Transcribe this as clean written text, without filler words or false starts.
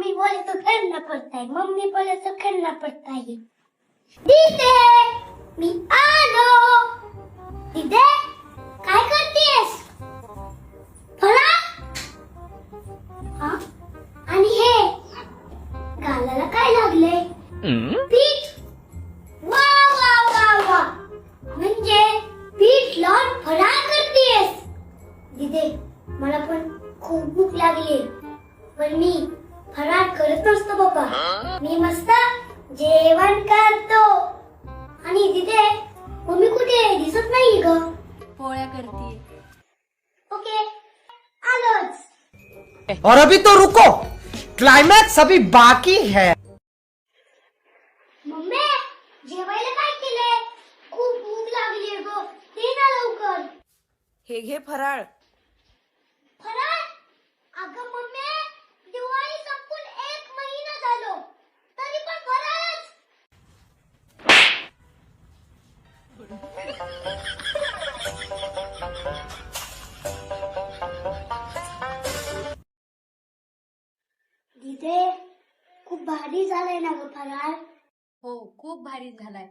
Mummy बोले तो करना पड़ता है, मम्मी बोले तो करना पड़ता है. दीदे मी आलो. दीदे काय करतेस? फळा? हा? आणि हे गालाला काय लागले? पीठ. वा वा वा वा, म्हणजे पीठ लावून फराळ करतेस. दीदे मला पण खूप भूक लागली, पण मी फराळ करत नसतो बाबा. मी मस्त जेवण करतो. आणि दीदे मम्मी कुठे दिसत नाही ग? पोळ्या करते. ओके आलोच. और अभी तो रुको, क्लाइमैक्स अभी बाकी है. मम्मी जेवायला काय केलंय? खूप भूक लागली ग, दे ना लवकर. हे घे फराळ. फराळ? अगं मम्मी, दिवाळी संपून 1 महिना झालो, तरी पण फराळच. दीदे खूप भारी झालाय ना ग फराळ. हो खूप भारी झालाय.